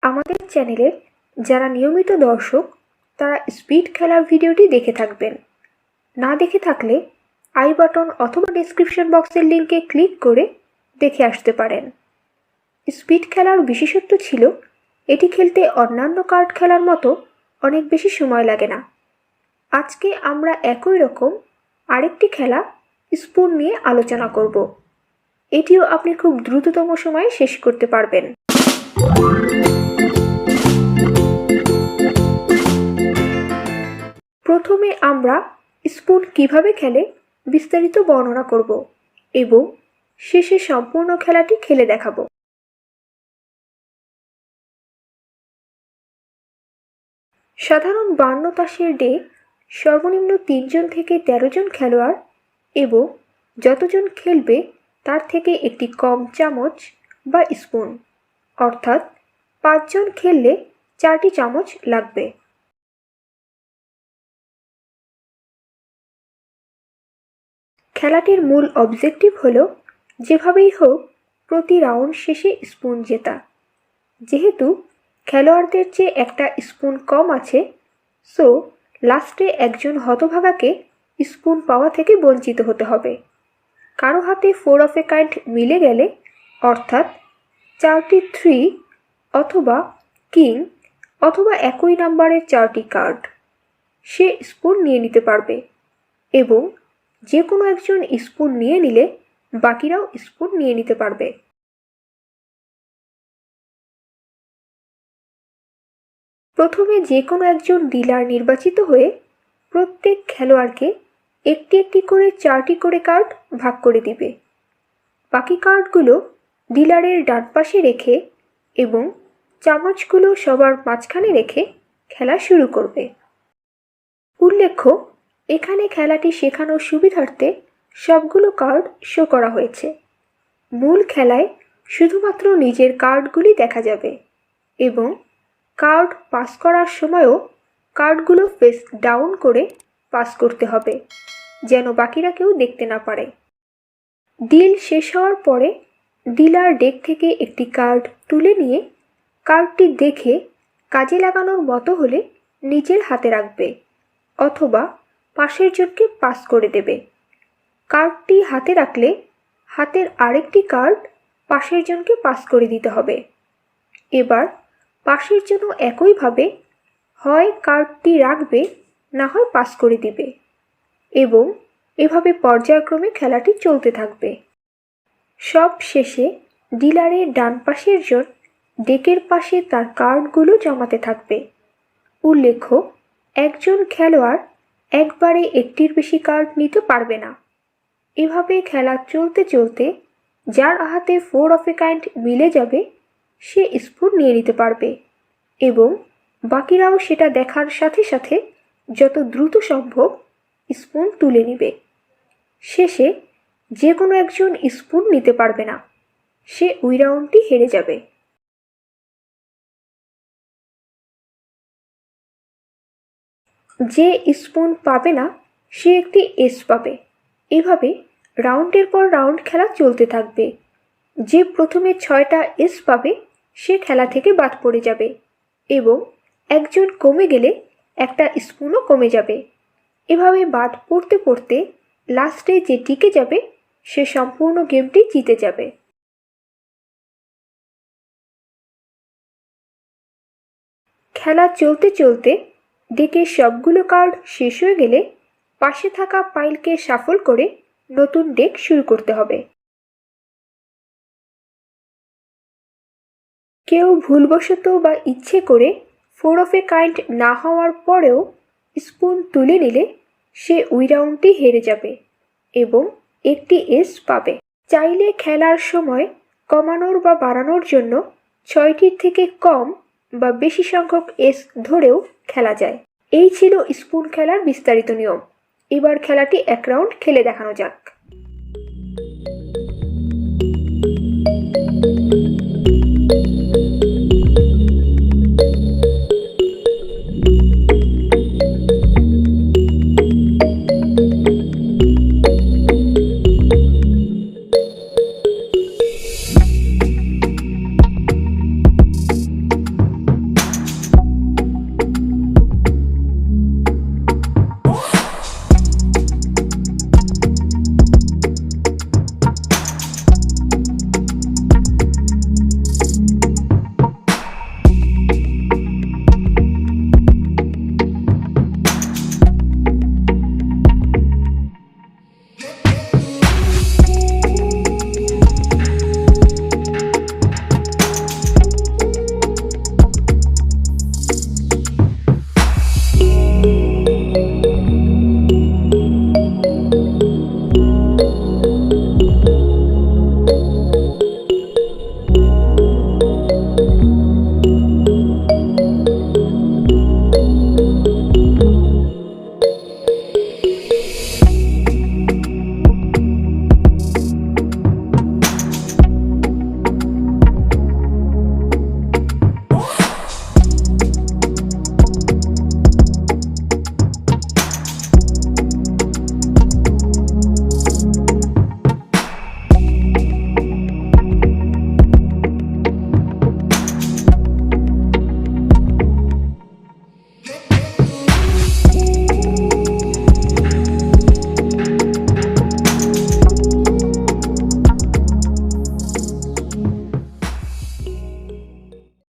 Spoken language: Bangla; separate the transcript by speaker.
Speaker 1: আমাদের চ্যানেলের যারা নিয়মিত দর্শক তারা স্পিড খেলার ভিডিওটি দেখে থাকবেন। না দেখে থাকলে আই বাটন অথবা ডেসক্রিপশন বক্সের লিঙ্কে ক্লিক করে দেখে আসতে পারেন। স্পিড খেলার বিশেষত্ব ছিল এটি খেলতে অন্যান্য কার্ড খেলার মতো অনেক বেশি সময় লাগে না। আজকে আমরা একই রকম আরেকটি খেলা স্পুন নিয়ে আলোচনা করব। এটিও আপনি খুব দ্রুততম সময়ে শেষ করতে পারবেন। প্রথমে আমরা স্পুন কিভাবে খেলে বিস্তারিত বর্ণনা করব এবং শেষে সম্পূর্ণ খেলাটি খেলে দেখাবো। সাধারণ 52 তাসের ডে সর্বনিম্ন 3 জন থেকে 13 জন খেলোয়াড় এবং যতজন খেলবে তার থেকে একটি কম চামচ বা স্পুন, অর্থাৎ 5 জন খেললে 4টি চামচ লাগবে। খেলাটির মূল অবজেক্টিভ হলো যেভাবেই হোক প্রতি রাউন্ড শেষে স্পুন জেতা। যেহেতু খেলোয়াড়দের চেয়ে একটা স্পুন কম আছে, সো লাস্টে একজন হতভাগাকে স্পুন পাওয়া থেকে বঞ্চিত হতে হবে। কারো হাতে 4 অফ এ কাইন্ড মিলে গেলে, অর্থাৎ 4টি 3 অথবা কিং অথবা একই নাম্বারের 4টি কার্ড, সে স্পুন নিয়ে নিতে পারবে এবং যে কোনো একজন স্পুন নিয়ে নিলে বাকিরাও স্পুন নিয়ে নিতে পারবে। প্রথমে যে কোনো একজন ডিলার নির্বাচিত হয়ে প্রত্যেক খেলোয়াড়কে একটি একটি করে 4টি করে কার্ড ভাগ করে দিবে। বাকি কার্ডগুলো ডিলারের ডান পাশে রেখে এবং চামচগুলো সবার মাঝখানে রেখে খেলা শুরু করবে। উল্লেখ্য, এখানে খেলাটি শেখানোর সুবিধার্থে সবগুলো কার্ড শো করা হয়েছে। মূল খেলায় শুধুমাত্র নিজের কার্ডগুলি দেখা যাবে এবং কার্ড পাস করার সময়ও কার্ডগুলো ফেস ডাউন করে পাস করতে হবে, যেন বাকিরা কেউ দেখতে না পারে। ডিল শেষ হওয়ার পরে ডিলার ডেক থেকে একটি কার্ড তুলে নিয়ে কার্ডটি দেখে কাজে লাগানোর মতো হলে নিজের হাতে রাখবে অথবা পাশের জনকে পাস করে দেবে। কার্ডটি হাতে রাখলে হাতের আরেকটি কার্ড পাশের জনকে পাস করে দিতে হবে। এবার পাশের জন্য একইভাবে হয় কার্ডটি রাখবে, না হয় পাস করে দিবে এবং এভাবে পর্যায়ক্রমে খেলাটি চলতে থাকবে। সব শেষে ডিলারের ডান পাশের জন ডেকের পাশে তার কার্ডগুলো জমাতে থাকবে। উল্লেখ্য, একজন খেলোয়াড় একবারে একটির বেশি কার্ড নিতে পারবে না। এভাবে খেলা চলতে চলতে যার হাতে 4 অফ এ কাইন্ড মিলে যাবে সে স্পুন নিয়ে নিতে পারবে এবং বাকিরাও সেটা দেখার সাথে সাথে যত দ্রুত সম্ভব স্পুন তুলে নেবে। শেষে যে কোনো একজন স্পুন নিতে পারবে না, সে ওই রাউন্ডটি হেরে যাবে। যে স্পুন পাবে না সে একটি এস পাবে। এভাবে রাউন্ডের পর রাউন্ড খেলা চলতে থাকবে। যে প্রথমে 6টা এস পাবে সে খেলা থেকে বাদ পড়ে যাবে এবং একজন কমে গেলে একটা স্পুনও কমে যাবে। এভাবে বাদ পড়তে পড়তে লাস্টে যে টিকে যাবে সে সম্পূর্ণ গেমটি জিতে যাবে। খেলা চলতে চলতে ডেকের সবগুলো কার্ড শেষ হয়ে গেলে পাশে থাকা পাইলকে শাফল করে নতুন ডেক শুরু করতে হবে। কেউ ভুলবশত বা ইচ্ছে করে 4 অফ এ কাইন্ড না হওয়ার পরেও স্পুন তুলে নিলে সে ওই রাউন্ডটি হেরে যাবে এবং একটি এস পাবে। চাইলে খেলার সময় কমানোর বা বাড়ানোর জন্য 6টির থেকে কম বা বেশি সংখ্যক এস ধরেও খেলা যায়। এই ছিল স্পুন খেলার বিস্তারিত নিয়ম। এবার খেলাটি 1 রাউন্ড খেলে দেখানো যাক।